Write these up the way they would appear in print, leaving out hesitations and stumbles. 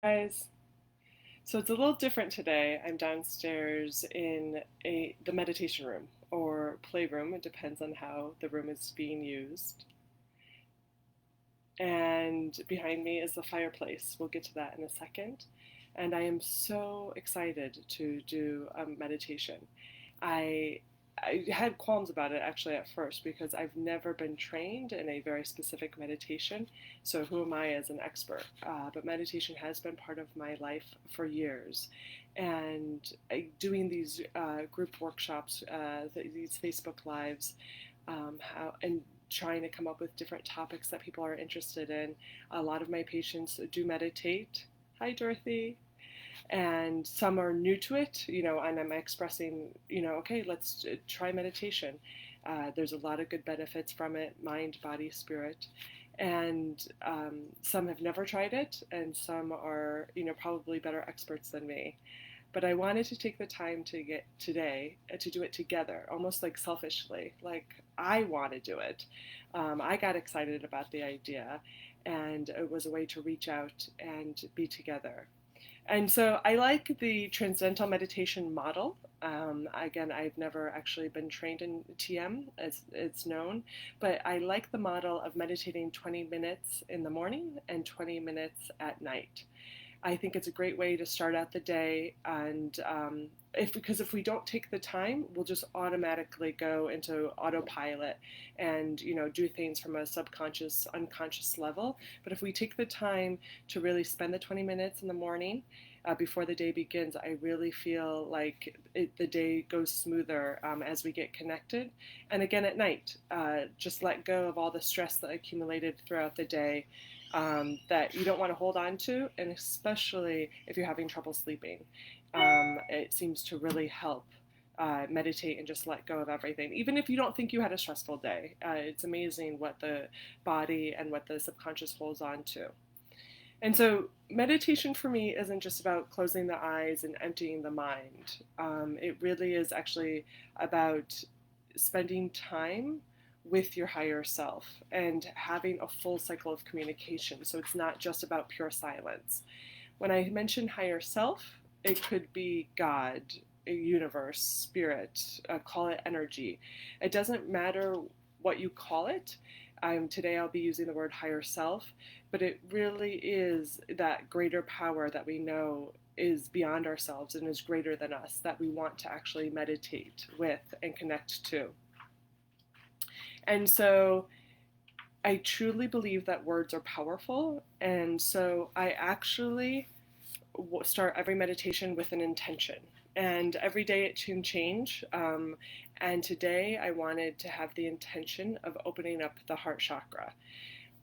Guys, so it's a little different today. I'm downstairs in the meditation room or playroom. It depends on how the room is being used. And behind me is the fireplace. We'll get to that in a second. And I am so excited to do a meditation. I I had qualms about it actually at first because I've never been trained in a very specific meditation. So who am I as an expert? But meditation has been part of my life for years, and doing these group workshops, these Facebook lives, how and trying to come up with different topics that people are interested in. A lot of my patients do meditate. Hi, Dorothy. And some are new to it, and I'm expressing, okay, let's try meditation. There's a lot of good benefits from it, mind, body, spirit. And some have never tried it, and some are, probably better experts than me. But I wanted to take the time to get today to do it together, almost like selfishly, like I want to do it. I got excited about the idea, and it was a way to reach out and be together. And so I like the transcendental meditation model. Again, I've never actually been trained in TM as it's known, but I like the model of meditating 20 minutes in the morning and 20 minutes at night. I think it's a great way to start out the day, and because if we don't take the time, we'll just automatically go into autopilot and do things from a subconscious, unconscious level. But if we take the time to really spend the 20 minutes in the morning before the day begins, I really feel like the day goes smoother as we get connected. And again at night, just let go of all the stress that accumulated throughout the day, that you don't want to hold on to, and especially if you're having trouble sleeping. It seems to really help meditate and just let go of everything. Even if you don't think you had a stressful day, it's amazing what the body and what the subconscious holds on to. And so, meditation for me isn't just about closing the eyes and emptying the mind. It really is actually about spending time with your higher self and having a full cycle of communication. So, it's not just about pure silence. When I mention higher self, it could be God, a universe, spirit, call it energy. It doesn't matter what you call it. Today I'll be using the word higher self, but it really is that greater power that we know is beyond ourselves and is greater than us that we want to actually meditate with and connect to. And so I truly believe that words are powerful, and so I actually start every meditation with an intention. And every day it can change. And today I wanted to have the intention of opening up the heart chakra.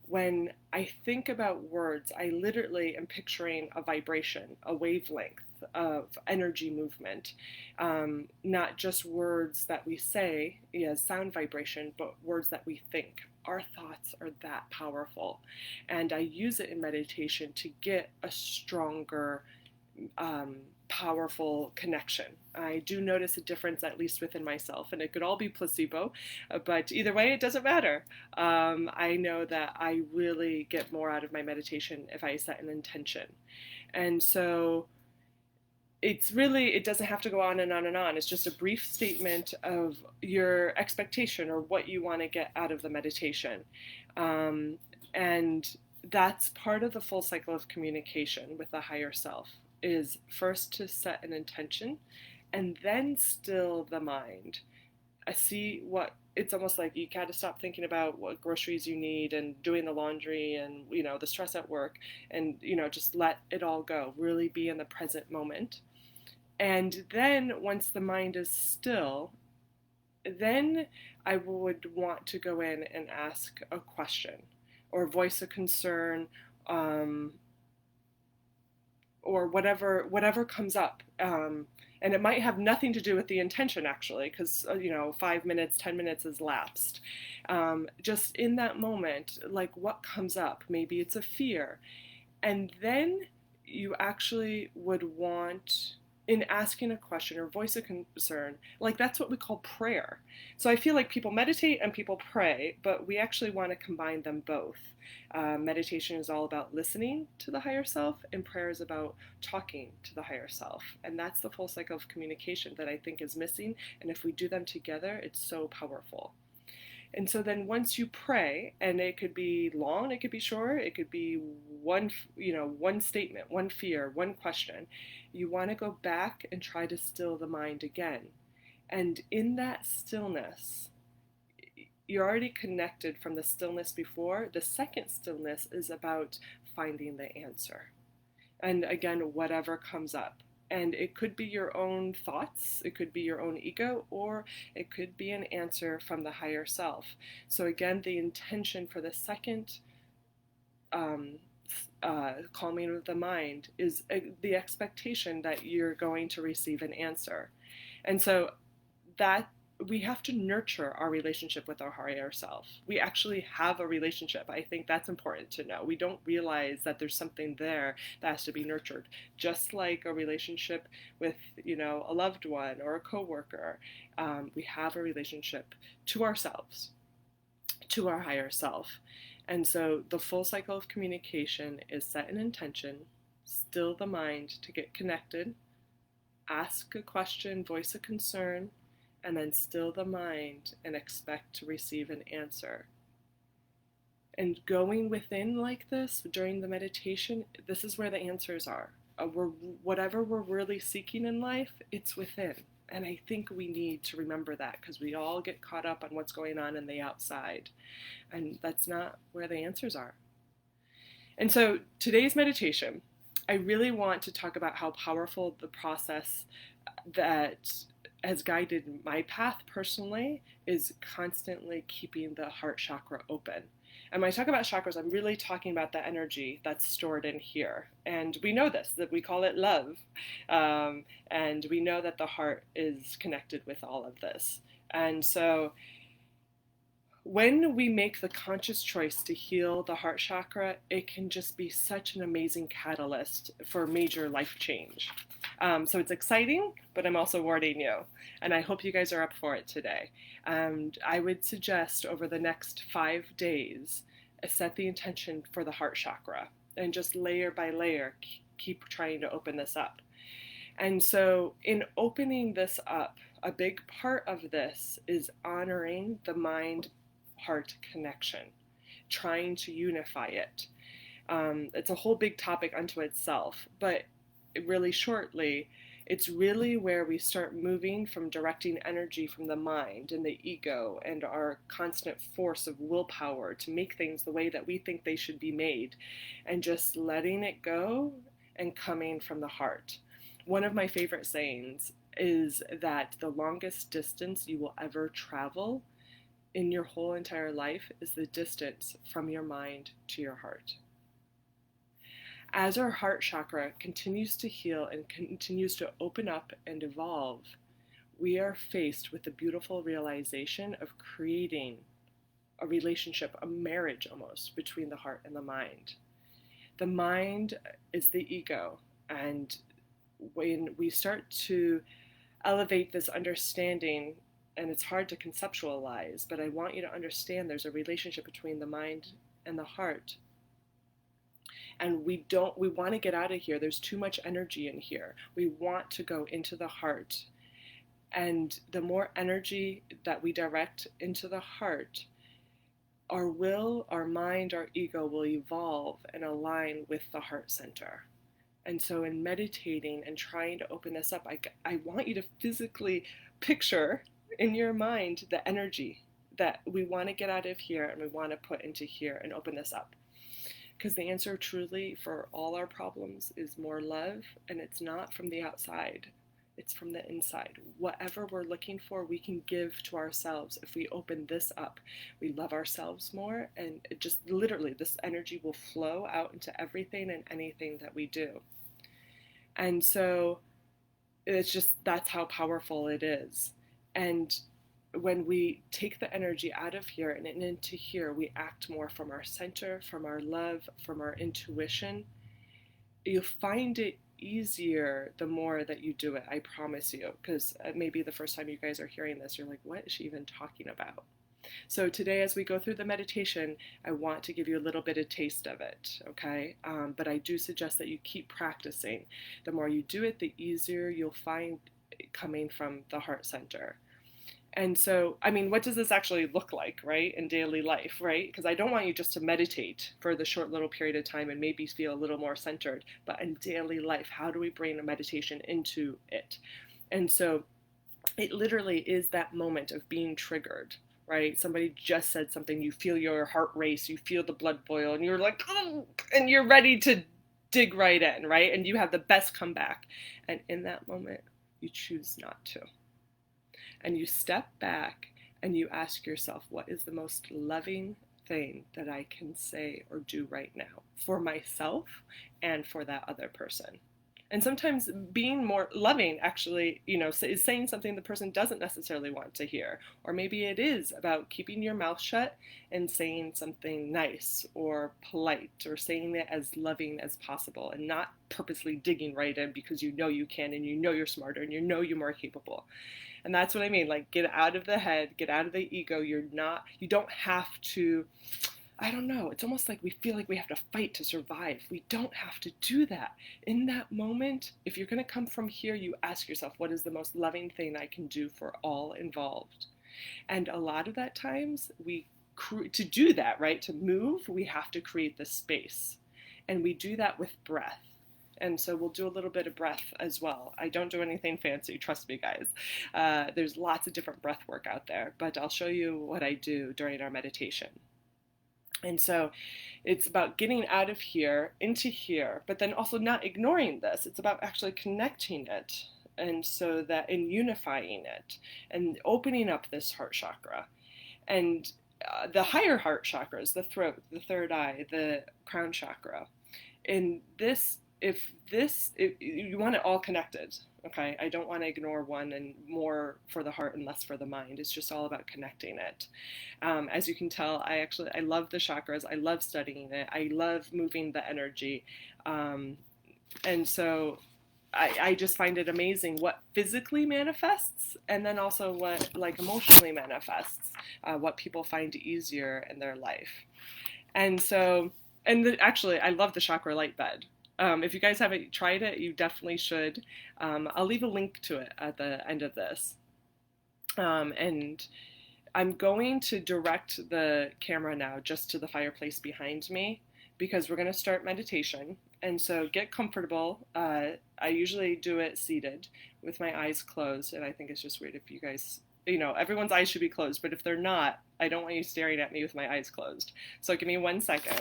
When I think about words, I literally am picturing a vibration, a wavelength of energy movement. Not just words that we say, sound vibration, but words that we think. Our thoughts are that powerful. And I use it in meditation to get a stronger, powerful connection. I do notice a difference, at least within myself, and it could all be placebo, but either way, it doesn't matter. I know that I really get more out of my meditation if I set an intention. And so it doesn't have to go on and on and on. It's just a brief statement of your expectation or what you want to get out of the meditation. And that's part of the full cycle of communication with the higher self, is first to set an intention and then still the mind. I see what it's almost like you got to stop thinking about what groceries you need and doing the laundry and the stress at work, and just let it all go, really be in the present moment. And then once the mind is still, then I would want to go in and ask a question or voice a concern, or whatever comes up. And it might have nothing to do with the intention, actually, because 5 minutes, 10 minutes has lapsed. Just in that moment, like what comes up? Maybe it's a fear, and then you actually would want in asking a question or voice a concern, like that's what we call prayer. So I feel like people meditate and people pray, but we actually want to combine them both. Meditation is all about listening to the higher self, and prayer is about talking to the higher self. And that's the full cycle of communication that I think is missing. And if we do them together, it's so powerful. And so then once you pray, and it could be long, it could be short, it could be one statement, one fear, one question, you want to go back and try to still the mind again. And in that stillness, you're already connected from the stillness before. The second stillness is about finding the answer. And again, whatever comes up. And it could be your own thoughts, it could be your own ego, or it could be an answer from the higher self. So again, the intention for the second calming of the mind is the expectation that you're going to receive an answer. And so that we have to nurture our relationship with our higher self. We actually have a relationship. I think that's important to know. We don't realize that there's something there that has to be nurtured. Just like a relationship with, a loved one or a coworker, we have a relationship to ourselves, to our higher self. And so the full cycle of communication is set an intention, still the mind to get connected, ask a question, voice a concern, and then still the mind and expect to receive an answer. And going within like this during the meditation, this is where the answers are. Whatever we're really seeking in life, it's within. And I think we need to remember that, because we all get caught up on what's going on in the outside. And that's not where the answers are. And so today's meditation, I really want to talk about how powerful the process that has guided my path personally is constantly keeping the heart chakra open. And when I talk about chakras, I'm really talking about the energy that's stored in here. And we know this, that we call it love. And we know that the heart is connected with all of this. And so when we make the conscious choice to heal the heart chakra, it can just be such an amazing catalyst for major life change. So it's exciting, but I'm also warning you. And I hope you guys are up for it today. And I would suggest over the next 5 days, set the intention for the heart chakra. And just layer by layer, keep trying to open this up. And so in opening this up, a big part of this is honoring the mind-heart connection, trying to unify it. It's a whole big topic unto itself, but really shortly, it's really where we start moving from directing energy from the mind and the ego and our constant force of willpower to make things the way that we think they should be made, and just letting it go and coming from the heart. One of my favorite sayings is that the longest distance you will ever travel in your whole entire life is the distance from your mind to your heart. As our heart chakra continues to heal and continues to open up and evolve, we are faced with the beautiful realization of creating a relationship, a marriage almost, between the heart and the mind. The mind is the ego, and when we start to elevate this understanding, and it's hard to conceptualize, but I want you to understand there's a relationship between the mind and the heart. And we want to get out of here. There's too much energy in here. We want to go into the heart. And the more energy that we direct into the heart, our will, our mind, our ego will evolve and align with the heart center. And so in meditating and trying to open this up, I want you to physically picture in your mind the energy that we want to get out of here and we want to put into here and open this up. Because the answer truly for all our problems is more love, and it's not from the outside, it's from the inside. Whatever we're looking for, we can give to ourselves if we open this up. We love ourselves more, and it just literally this energy will flow out into everything and anything that we do. And so it's just, that's how powerful it is. And when we take the energy out of here and into here, we act more from our center, from our love, from our intuition. You'll find it easier the more that you do it. I promise you, because maybe the first time you guys are hearing this, you're like, what is she even talking about? So today, as we go through the meditation, I want to give you a little bit of taste of it, okay? But I do suggest that you keep practicing. The more you do it, the easier you'll find it coming from the heart center. And so, I mean, what does this actually look like, right, in daily life, right? Because I don't want you just to meditate for the short little period of time and maybe feel a little more centered, but in daily life, how do we bring a meditation into it? And so it literally is that moment of being triggered, right? Somebody just said something, you feel your heart race, you feel the blood boil, and you're like, oh, and you're ready to dig right in, right? And you have the best comeback. And in that moment, you choose not to. And you step back and you ask yourself, what is the most loving thing that I can say or do right now for myself and for that other person? And sometimes being more loving actually, is saying something the person doesn't necessarily want to hear. Or maybe it is about keeping your mouth shut and saying something nice or polite, or saying it as loving as possible and not purposely digging right in because you know you can and you know you're smarter and you know you're more capable. And that's what I mean. Like, get out of the head, get out of the ego. You don't have to, I don't know. It's almost like we feel like we have to fight to survive. We don't have to do that. In that moment, if you're going to come from here, you ask yourself, what is the most loving thing I can do for all involved? And a lot of that times, to do that, right, to move, we have to create the space. And we do that with breath. And so we'll do a little bit of breath as well. I don't do anything fancy, trust me, guys. There's lots of different breath work out there, but I'll show you what I do during our meditation. And so it's about getting out of here into here, but then also not ignoring this. It's about actually connecting it, and so that in unifying it and opening up this heart chakra. And the higher heart chakras, the throat, the third eye, the crown chakra. In this, if you want it all connected, okay? I don't want to ignore one and more for the heart and less for the mind. It's just all about connecting it. As you can tell, I love the chakras. I love studying it. I love moving the energy. And so I just find it amazing what physically manifests, and then also what like emotionally manifests, what people find easier in their life. And so, actually, I love the chakra light bed. If you guys haven't tried it, you definitely should. I'll leave a link to it at the end of this. And I'm going to direct the camera now just to the fireplace behind me, because we're going to start meditation. And so get comfortable. I usually do it seated with my eyes closed, and I think it's just weird if you guys, everyone's eyes should be closed, but if they're not, I don't want you staring at me with my eyes closed. So give me 1 second.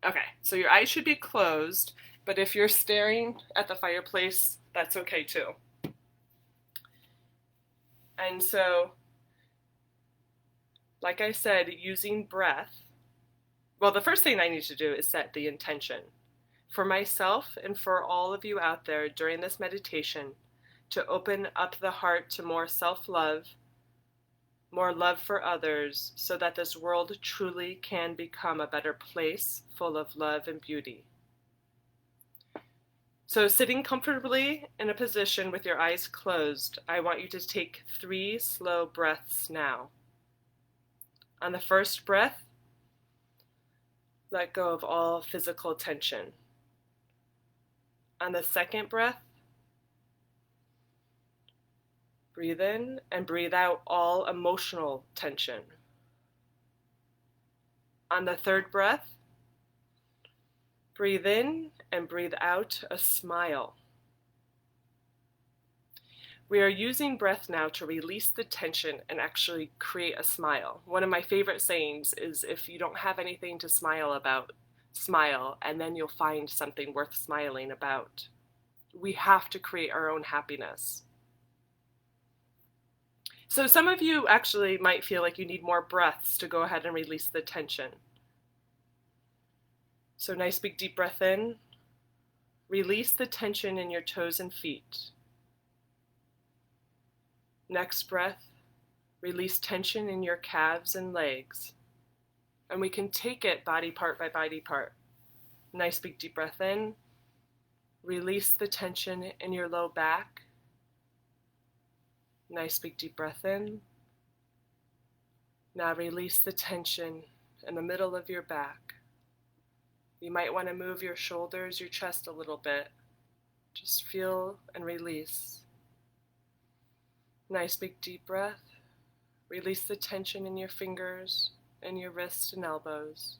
Okay, so your eyes should be closed, but if you're staring at the fireplace, that's okay too. And so, like I said, using breath, well, the first thing I need to do is set the intention for myself and for all of you out there during this meditation to open up the heart to more self-love, more love for others, so that this world truly can become a better place full of love and beauty. So sitting comfortably in a position with your eyes closed, I want you to take 3 slow breaths now. On the first breath, let go of all physical tension. On the second breath, breathe in and breathe out all emotional tension. On the third breath, breathe in and breathe out a smile. We are using breath now to release the tension and actually create a smile. One of my favorite sayings is, if you don't have anything to smile about, smile, and then you'll find something worth smiling about. We have to create our own happiness. So some of you actually might feel like you need more breaths to go ahead and release the tension. So nice big deep breath in. Release the tension in your toes and feet. Next breath, release tension in your calves and legs. And we can take it body part by body part. Nice big deep breath in. Release the tension in your low back. Nice big deep breath in. Now release the tension in the middle of your back. You might want to move your shoulders, your chest a little bit. Just feel and release. Nice big deep breath. Release the tension in your fingers and your wrists and elbows.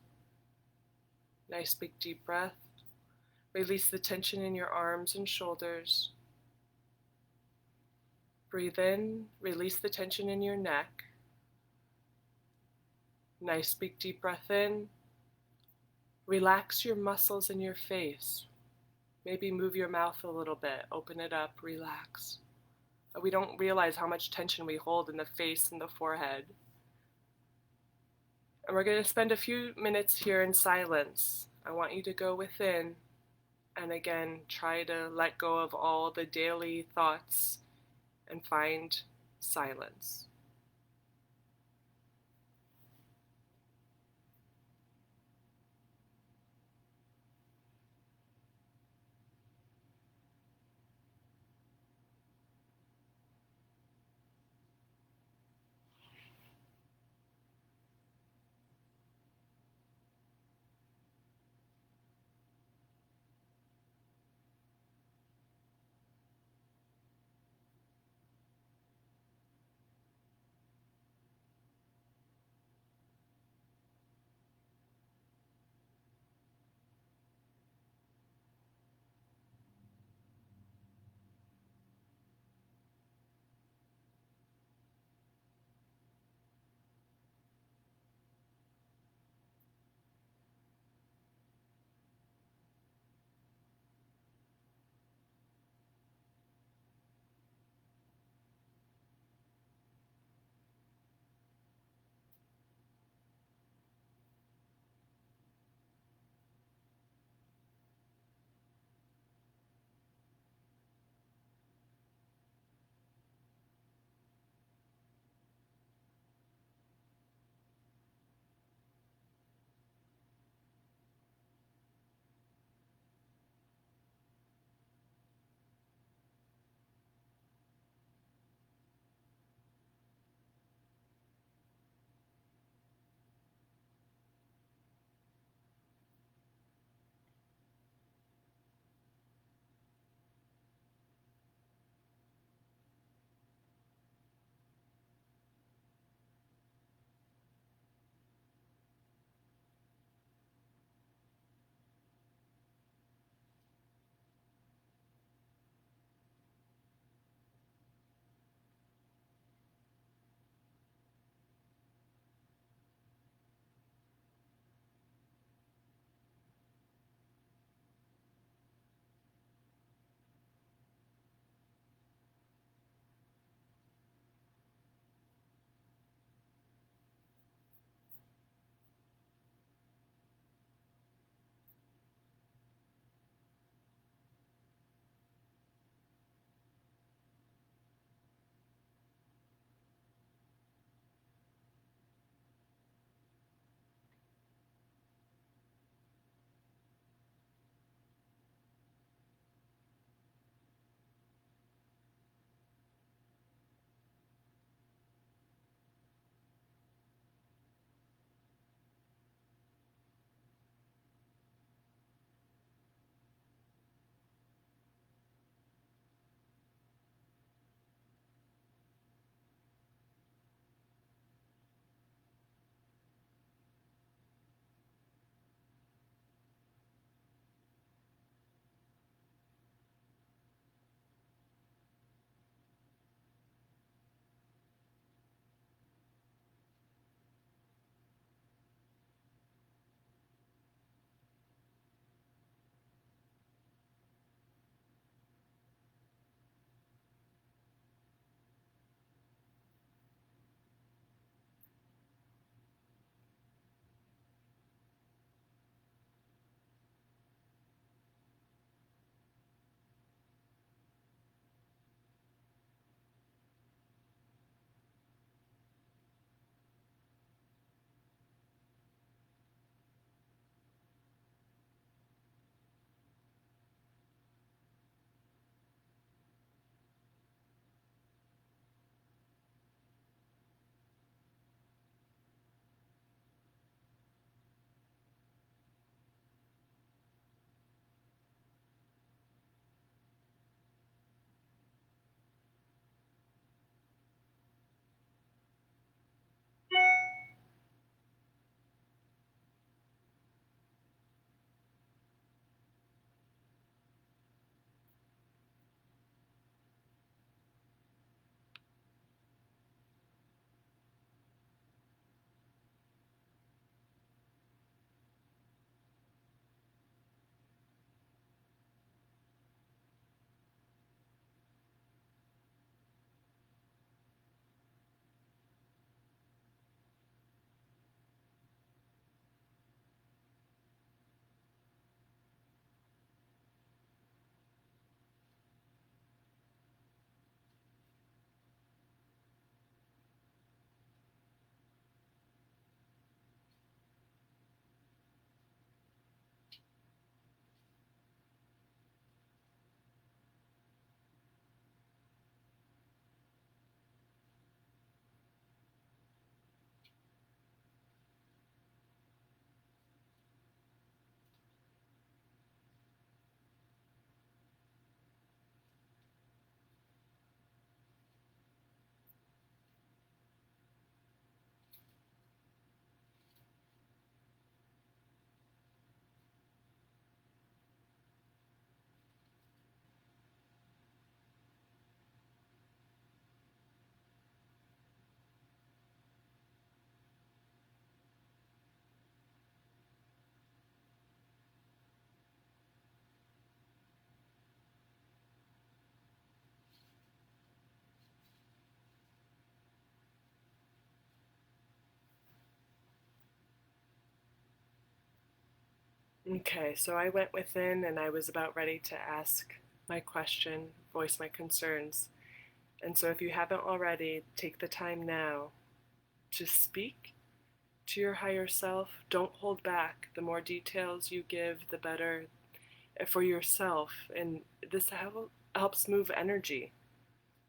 Nice big deep breath. Release the tension in your arms and shoulders. Breathe in, release the tension in your neck. Nice big deep breath in. Relax your muscles in your face. Maybe move your mouth a little bit, open it up, relax. We don't realize how much tension we hold in the face and the forehead. And we're going to spend a few minutes here in silence. I want you to go within and again try to let go of all the daily thoughts and find silence. Okay, so I went within and I was about ready to ask my question, voice my concerns. And so if you haven't already, take the time now to speak to your higher self. Don't hold back. The more details you give, the better for yourself. And this helps move energy.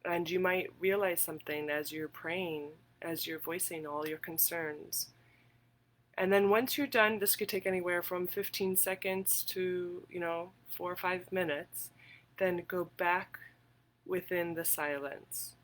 And you might realize something as you're praying, as you're voicing all your concerns. And then once you're done, this could take anywhere from 15 seconds to, 4 or 5 minutes. Then go back within the silence.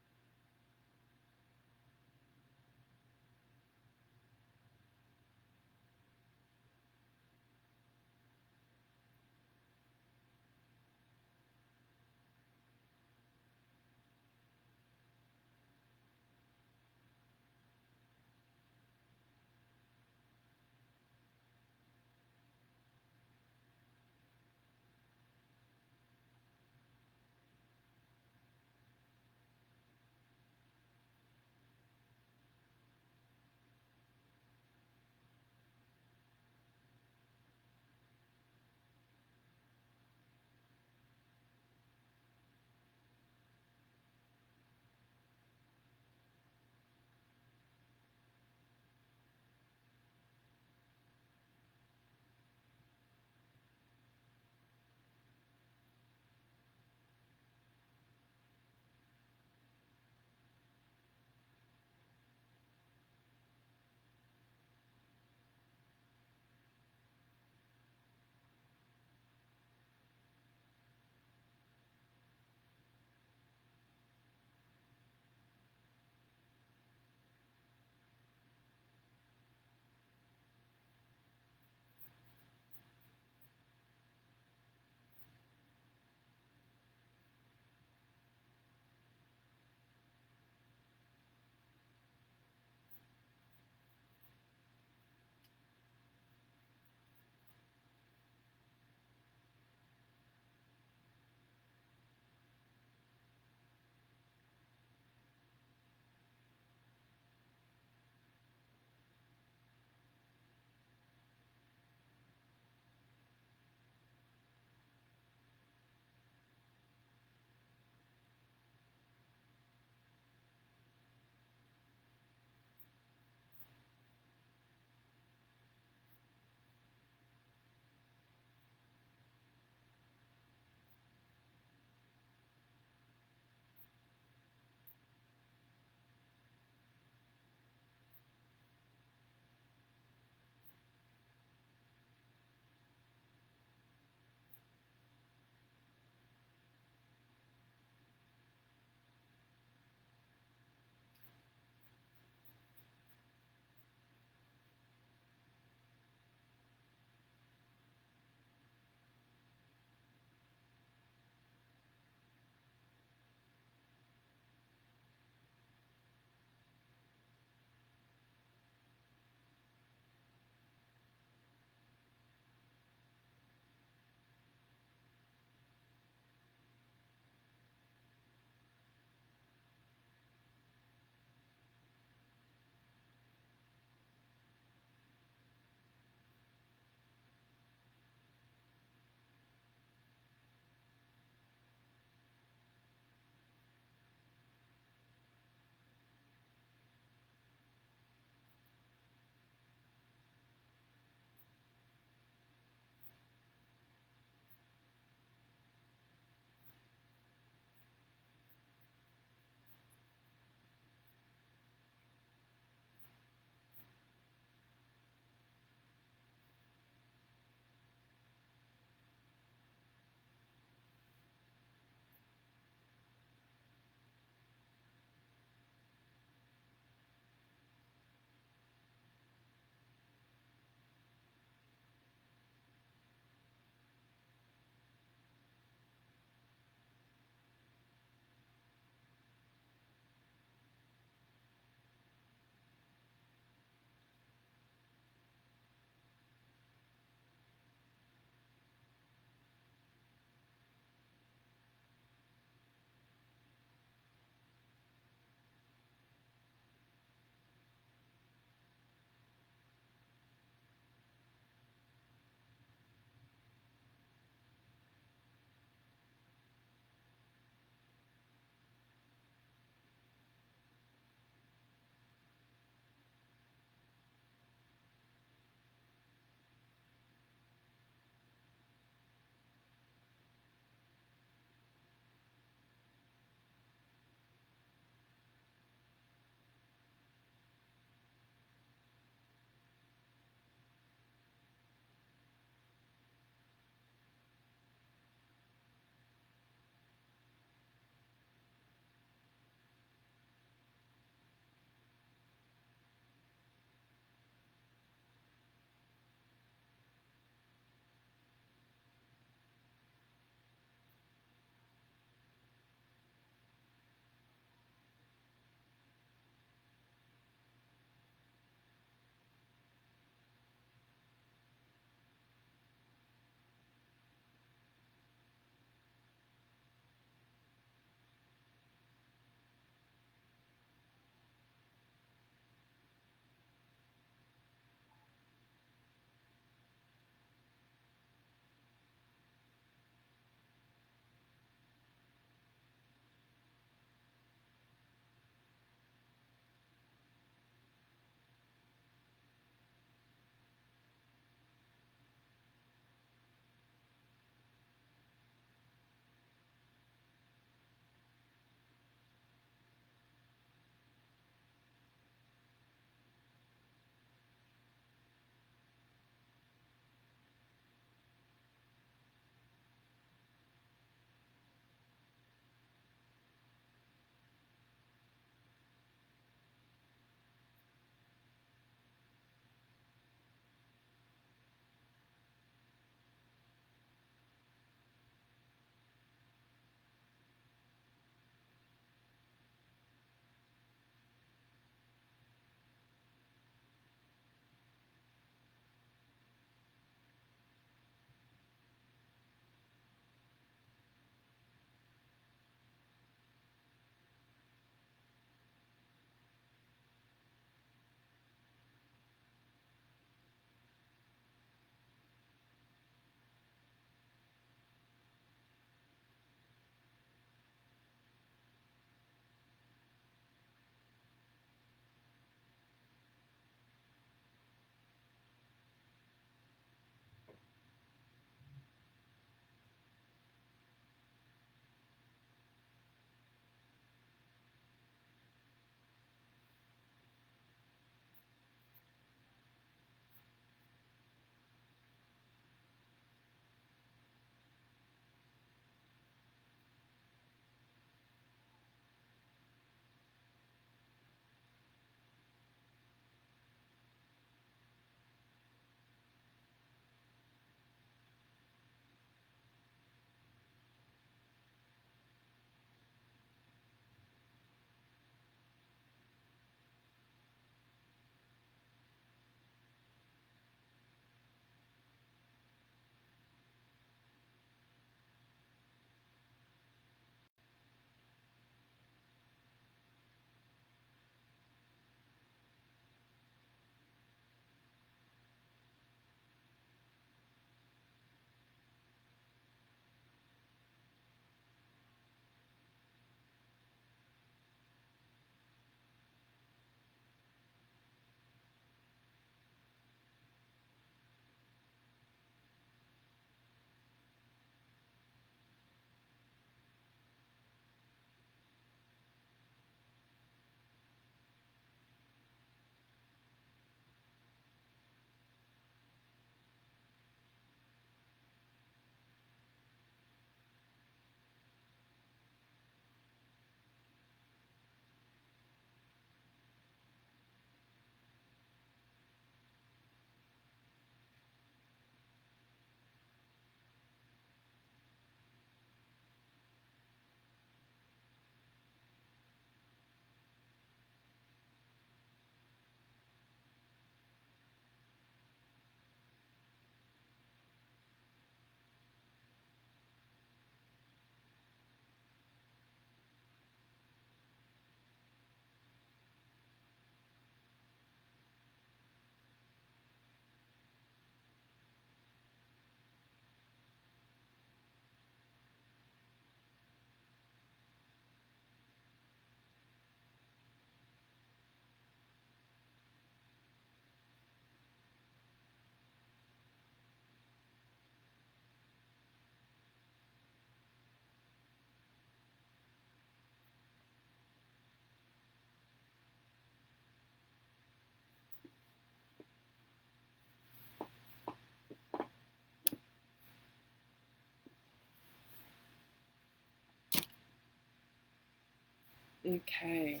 Okay,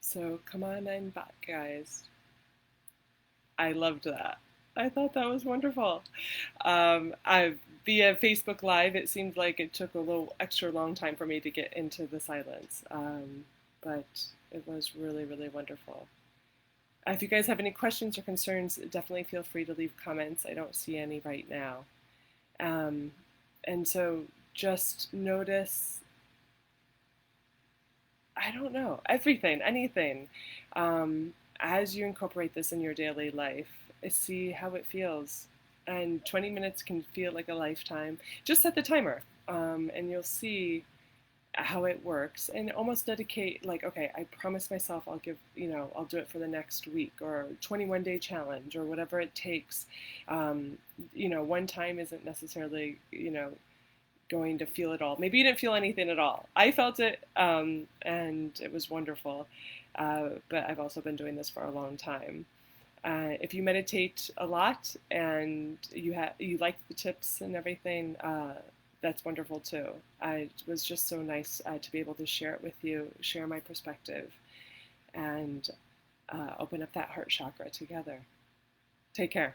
so come on in back, guys. I loved that. I thought that was wonderful. Via Facebook Live, it seemed like it took a little extra long time for me to get into the silence, but it was really, really wonderful. If you guys have any questions or concerns, definitely feel free to leave comments. I don't see any right now. Um, and so just notice, I don't know, everything, anything. As you incorporate this in your daily life, see how it feels. And 20 minutes can feel like a lifetime. Just set the timer, and you'll see how it works, and almost dedicate, like, okay, I promise myself I'll give, I'll do it for the next week, or 21-day challenge, or whatever it takes. One time isn't necessarily, going to feel it all. Maybe you didn't feel anything at all. I felt it, and it was wonderful. But I've also been doing this for a long time. If you meditate a lot and you like the tips and everything, that's wonderful too. It was just so nice to be able to share it with you, share my perspective, and open up that heart chakra together. Take care.